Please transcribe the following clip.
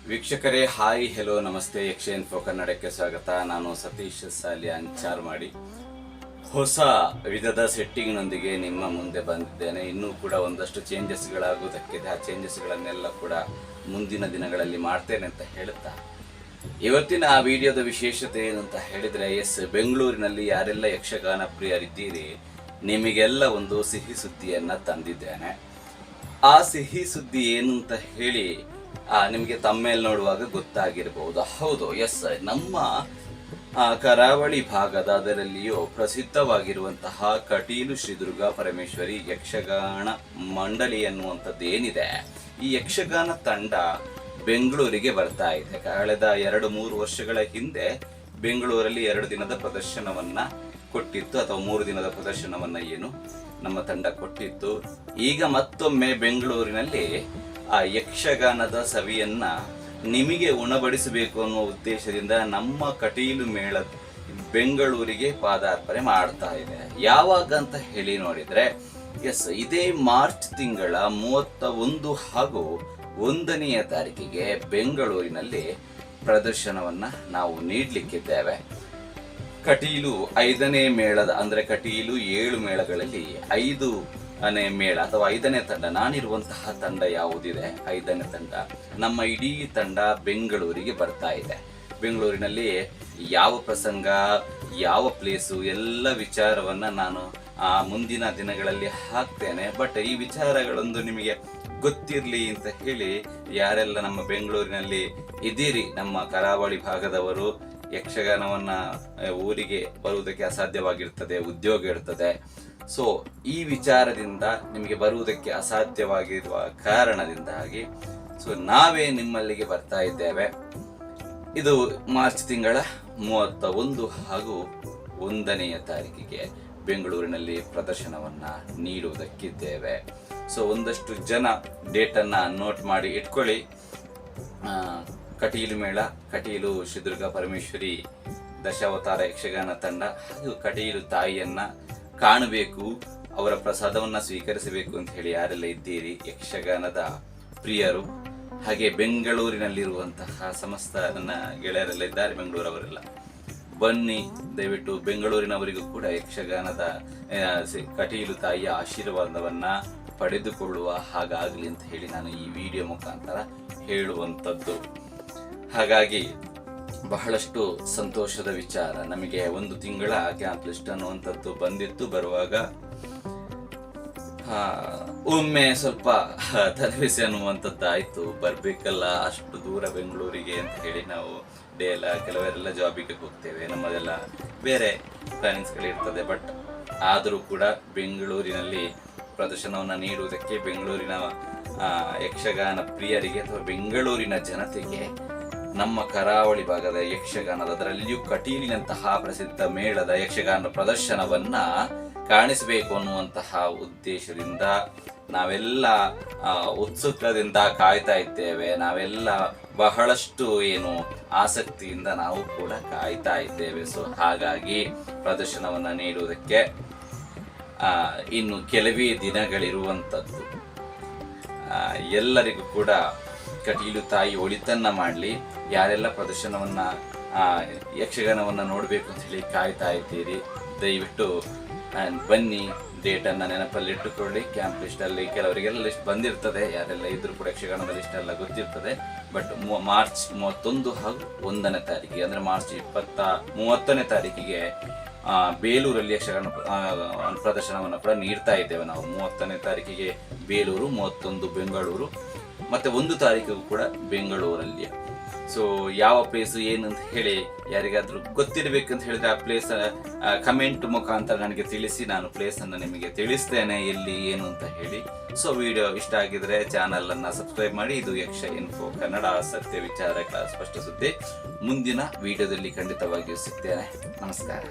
ವೀಕ್ಷಕರೇ hi hello ನಮಸ್ತೆ ಯಕ್ಷ ಇನ್ಫೋ ಕನ್ನಡಕ್ಕೆ ಸ್ವಾಗತ. ನಾನು ಸತೀಶ್ ಸಾಲಿಯಾನ್ ಚಾರ್ಮಾಡಿ ಹೊಸ ವಿಧದ ಸೆಟ್ಟಿಂಗ್ನೊಂದಿಗೆ ನಿಮ್ಮ ಮುಂದೆ ಬಂದಿದ್ದೇನೆ. ಇನ್ನೂ ಕೂಡ ಒಂದಷ್ಟು ಚೇಂಜಸ್ಗಳಾಗುವುದಕ್ಕಿದೆ. ಆ ಚೇಂಜಸ್ಗಳನ್ನೆಲ್ಲ ಕೂಡ ಮುಂದಿನ ದಿನಗಳಲ್ಲಿ ಮಾಡ್ತೇನೆ ಅಂತ ಹೇಳುತ್ತಾ ಇವತ್ತಿನ ಆ ವಿಡಿಯೋದ ವಿಶೇಷತೆ ಏನು ಅಂತ ಹೇಳಿದರೆ, ಬೆಂಗಳೂರಿನಲ್ಲಿ ಯಾರೆಲ್ಲ ಯಕ್ಷಗಾನ ಪ್ರಿಯರಿದ್ದೀರಿ ನಿಮಗೆಲ್ಲ ಒಂದು ಸಿಹಿ ಸುದ್ದಿಯನ್ನು ತಂದಿದ್ದೇನೆ. ಆ ಸಿಹಿ ಸುದ್ದಿ ಏನು ಅಂತ ಹೇಳಿ ನಿಮಗೆ ತಮ್ಮೇಲೆ ನೋಡುವಾಗ ಗೊತ್ತಾಗಿರಬಹುದು. ಹೌದು, ನಮ್ಮ ಕರಾವಳಿ ಭಾಗದ ಅದರಲ್ಲಿಯೂ ಪ್ರಸಿದ್ಧವಾಗಿರುವಂತಹ ಕಟೀಲು ಶ್ರೀ ದುರ್ಗಾ ಪರಮೇಶ್ವರಿ ಯಕ್ಷಗಾನ ಮಂಡಳಿ ಅನ್ನುವಂಥದ್ದು ಏನಿದೆ, ಈ ಯಕ್ಷಗಾನ ತಂಡ ಬೆಂಗಳೂರಿಗೆ ಬರ್ತಾ ಇದೆ. ಕಳೆದ 2-3 ವರ್ಷಗಳ ಹಿಂದೆ ಬೆಂಗಳೂರಲ್ಲಿ 2 ದಿನದ ಪ್ರದರ್ಶನವನ್ನ ಕೊಟ್ಟಿತ್ತು, ಅಥವಾ 3 ದಿನದ ಪ್ರದರ್ಶನವನ್ನ ಏನು ನಮ್ಮ ತಂಡ ಕೊಟ್ಟಿತ್ತು. ಈಗ ಮತ್ತೊಮ್ಮೆ ಬೆಂಗಳೂರಿನಲ್ಲಿ ಆ ಯಕ್ಷಗಾನದ ಸವಿಯನ್ನ ನಿಮಗೆ ಉಣಬಡಿಸಬೇಕು ಅನ್ನುವ ಉದ್ದೇಶದಿಂದ ನಮ್ಮ ಕಟೀಲು ಮೇಳ ಬೆಂಗಳೂರಿಗೆ ಪಾದಾರ್ಪಣೆ ಮಾಡ್ತಾ ಇದೆ. ಯಾವಾಗ ಅಂತ ಹೇಳಿ ನೋಡಿದ್ರೆ, ಇದೇ ಮಾರ್ಚ್ ತಿಂಗಳ 31 ಹಾಗೂ 1ನೇ ತಾರೀಕಿಗೆ ಬೆಂಗಳೂರಿನಲ್ಲಿ ಪ್ರದರ್ಶನವನ್ನ ನಾವು ನೀಡಲಿಕ್ಕಿದ್ದೇವೆ. ಕಟೀಲು 5ನೇ ಮೇಳದ, ಅಂದ್ರೆ ಕಟೀಲು 7 ಮೇಳಗಳಲ್ಲಿ 5ನೇ ಮೇಳ ಅಥವಾ 5ನೇ ತಂಡ, ನಾನಿರುವಂತಹ ತಂಡ ಯಾವುದಿದೆ 5ನೇ ತಂಡ, ನಮ್ಮ ಇಡೀ ತಂಡ ಬೆಂಗಳೂರಿಗೆ ಬರ್ತಾ ಇದೆ. ಬೆಂಗಳೂರಿನಲ್ಲಿ ಯಾವ ಪ್ರಸಂಗ, ಯಾವ ಪ್ಲೇಸು, ಎಲ್ಲ ವಿಚಾರವನ್ನ ನಾನು ಮುಂದಿನ ದಿನಗಳಲ್ಲಿ ಹಾಕ್ತೇನೆ. ಬಟ್ ಈ ವಿಚಾರಗಳೊಂದು ನಿಮಗೆ ಗೊತ್ತಿರಲಿ ಅಂತ ಹೇಳಿ, ಯಾರೆಲ್ಲ ನಮ್ಮ ಬೆಂಗಳೂರಿನಲ್ಲಿ ಇದ್ದೀರಿ, ನಮ್ಮ ಕರಾವಳಿ ಭಾಗದವರು, ಯಕ್ಷಗಾನವನ್ನ ಊರಿಗೆ ಬರುವುದಕ್ಕೆ ಅಸಾಧ್ಯವಾಗಿರ್ತದೆ, ಉದ್ಯೋಗ ಇರ್ತದೆ. ಸೊ ಈ ವಿಚಾರದಿಂದ ನಿಮಗೆ ಬರುವುದಕ್ಕೆ ಅಸಾಧ್ಯವಾಗಿರುವ ಕಾರಣದಿಂದಾಗಿ ನಾವೇ ನಿಮ್ಮಲ್ಲಿಗೆ ಬರ್ತಾ ಇದ್ದೇವೆ. ಇದು ಮಾರ್ಚ್ ತಿಂಗಳ 31 ಹಾಗೂ 1ನೇ ತಾರೀಕಿಗೆ ಬೆಂಗಳೂರಿನಲ್ಲಿ ಪ್ರದರ್ಶನವನ್ನ ನೀಡುವುದಕ್ಕಿದ್ದೇವೆ. ಒಂದಷ್ಟು ಜನ ಡೇಟನ್ನು ನೋಟ್ ಮಾಡಿ ಇಟ್ಕೊಳ್ಳಿ. ಕಟೀಲು ಮೇಳ, ಕಟೀಲು ಶ್ರೀ ದುರ್ಗಾ ಪರಮೇಶ್ವರಿ ದಶಾವತಾರ ಯಕ್ಷಗಾನ ತಂಡ ಹಾಗೂ ಕಟೀಲು ತಾಯಿಯನ್ನ ಕಾಣಬೇಕು, ಅವರ ಪ್ರಸಾದವನ್ನ ಸ್ವೀಕರಿಸಬೇಕು ಅಂತ ಹೇಳಿ ಯಾರೆಲ್ಲ ಇದ್ದೀರಿ ಯಕ್ಷಗಾನದ ಪ್ರಿಯರು, ಹಾಗೆ ಬೆಂಗಳೂರಿನಲ್ಲಿರುವಂತಹ ಸಮಸ್ತ ನನ್ನ ಗೆಳೆಯರೆಲ್ಲ ಇದ್ದಾರೆ, ಬೆಂಗಳೂರವರೆಲ್ಲ ಬನ್ನಿ. ದಯವಿಟ್ಟು ಬೆಂಗಳೂರಿನವರಿಗೂ ಕೂಡ ಯಕ್ಷಗಾನದ ಕಟೀಲು ತಾಯಿಯ ಆಶೀರ್ವಾದವನ್ನ ಪಡೆದುಕೊಳ್ಳುವ ಹಾಗಾಗಲಿ ಅಂತ ಹೇಳಿ ನಾನು ಈ ವಿಡಿಯೋ ಮುಖಾಂತರ ಹೇಳುವಂಥದ್ದು. ಹಾಗಾಗಿ ಬಹಳಷ್ಟು ಸಂತೋಷದ ವಿಚಾರ. ನಮಗೆ 1 ತಿಂಗಳ ಕ್ಯಾಂಪ್ ಲಿಸ್ಟ್ ಅನ್ನುವಂಥದ್ದು ಬಂದಿತ್ತು. ಬರುವಾಗ ಒಮ್ಮೆ ಸ್ವಲ್ಪ ತಲೆಬಿಸಿ ಅನ್ನುವಂಥದ್ದು ಆಯ್ತು. ಬರ್ಬೇಕಲ್ಲ ಅಷ್ಟು ದೂರ ಬೆಂಗಳೂರಿಗೆ ಅಂತ ಹೇಳಿ, ನಾವು ಡೇ ಎಲ್ಲ ಕೆಲವರೆಲ್ಲ ಜಾಬಿಗೆ ಹೋಗ್ತೇವೆ, ನಮ್ಮದೆಲ್ಲ ಬೇರೆ ಪ್ಲಾನಿಂಗ್ಸ್ಗಳಿರ್ತದೆ. ಬಟ್ ಆದರೂ ಕೂಡ ಬೆಂಗಳೂರಿನಲ್ಲಿ ಪ್ರದರ್ಶನವನ್ನು ನೀಡುವುದಕ್ಕೆ ಬೆಂಗಳೂರಿನ ಯಕ್ಷಗಾನ ಪ್ರಿಯರಿಗೆ ಅಥವಾ ಬೆಂಗಳೂರಿನ ಜನತೆಗೆ ನಮ್ಮ ಕರಾವಳಿ ಭಾಗದ ಯಕ್ಷಗಾನದ, ಅದರಲ್ಲಿಯೂ ಕಟೀಲಿನಂತಹ ಪ್ರಸಿದ್ಧ ಮೇಳದ ಯಕ್ಷಗಾನ ಪ್ರದರ್ಶನವನ್ನ ಕಾಣಿಸಬೇಕು ಅನ್ನುವಂತಹ ಉದ್ದೇಶದಿಂದ ನಾವೆಲ್ಲ ಉತ್ಸುಕದಿಂದ ಕಾಯ್ತಾ ಇದ್ದೇವೆ. ನಾವೆಲ್ಲ ಬಹಳಷ್ಟು ಆಸಕ್ತಿಯಿಂದ ನಾವು ಕೂಡ ಕಾಯ್ತಾ ಇದ್ದೇವೆ. ಹಾಗಾಗಿ ಪ್ರದರ್ಶನವನ್ನ ನೀಡುವುದಕ್ಕೆ ಇನ್ನು ಕೆಲವೇ ದಿನಗಳಿರುವಂಥದ್ದು. ಎಲ್ಲರಿಗೂ ಕೂಡ ಕಟೀಲು ತಾಯಿ ಒಳಿತನ್ನ ಮಾಡಲಿ. ಯಾರೆಲ್ಲ ಪ್ರದರ್ಶನವನ್ನ ಯಕ್ಷಗಾನವನ್ನ ನೋಡಬೇಕು ಅಂತ ಹೇಳಿ ಕಾಯ್ತಾ ಇದ್ದೀರಿ, ದಯವಿಟ್ಟು ಬನ್ನಿ. ಡೇಟನ್ನು ನೆನಪಲ್ಲಿ ಇಟ್ಟುಕೊಳ್ಳಿ. ಕ್ಯಾಂಪ್ ಲಿಸ್ಟಲ್ಲಿ ಕೆಲವರಿಗೆಲ್ಲ ಲಿಸ್ಟ್ ಬಂದಿರ್ತದೆ, ಯಾರೆಲ್ಲ ಇದ್ರೂ ಕೂಡ ಯಕ್ಷಗಾನದ ಲಿಸ್ಟ್ ಎಲ್ಲ ಗೊತ್ತಿರ್ತದೆ. ಬಟ್ ಮಾರ್ಚ್ 31 ಹಾಗೂ 1ನೇ ತಾರೀಕಿಗೆ, ಅಂದರೆ ಮಾರ್ಚ್ 30ನೇ ತಾರೀಕಿಗೆ ಬೇಲೂರಲ್ಲಿ ಯಕ್ಷಗಾನ ಪ್ರದರ್ಶನವನ್ನು ಕೂಡ ನೀಡ್ತಾ ಇದ್ದೇವೆ ನಾವು. 30ನೇ ತಾರೀಕಿಗೆ ಬೇಲೂರು, 31 ಬೆಂಗಳೂರು, ಮತ್ತೆ 1 ತಾರೀಕಿಗೂ ಕೂಡ ಬೆಂಗಳೂರಲ್ಲಿ. ಯಾವ ಪ್ಲೇಸ್ ಏನಂತ ಹೇಳಿ ಯಾರಿಗಾದ್ರೂ ಗೊತ್ತಿರಬೇಕಂತ ಹೇಳಿದ್ರೆ ಆ ಪ್ಲೇಸ್ ಕಮೆಂಟ್ ಮುಖಾಂತರ ನನಗೆ ತಿಳಿಸಿ, ನಾನು ಪ್ಲೇಸ್ ಅನ್ನು ನಿಮಗೆ ತಿಳಿಸ್ತೇನೆ ಎಲ್ಲಿ ಏನು ಅಂತ ಹೇಳಿ. ವಿಡಿಯೋ ಇಷ್ಟ ಆಗಿದ್ರೆ ಚಾನಲ್ ಅನ್ನ ಸಬ್ಸ್ಕ್ರೈಬ್ ಮಾಡಿ. ಇದು ಯಕ್ಷ ಇನ್ಫೋ ಕನ್ನಡ, ಸತ್ಯ ವಿಚಾರಗಳ ಸ್ಪಷ್ಟ ಸುದ್ದಿ. ಮುಂದಿನ ವಿಡಿಯೋದಲ್ಲಿ ಖಂಡಿತವಾಗಿಯೂ ಸಿಗ್ತೇನೆ. ನಮಸ್ಕಾರ.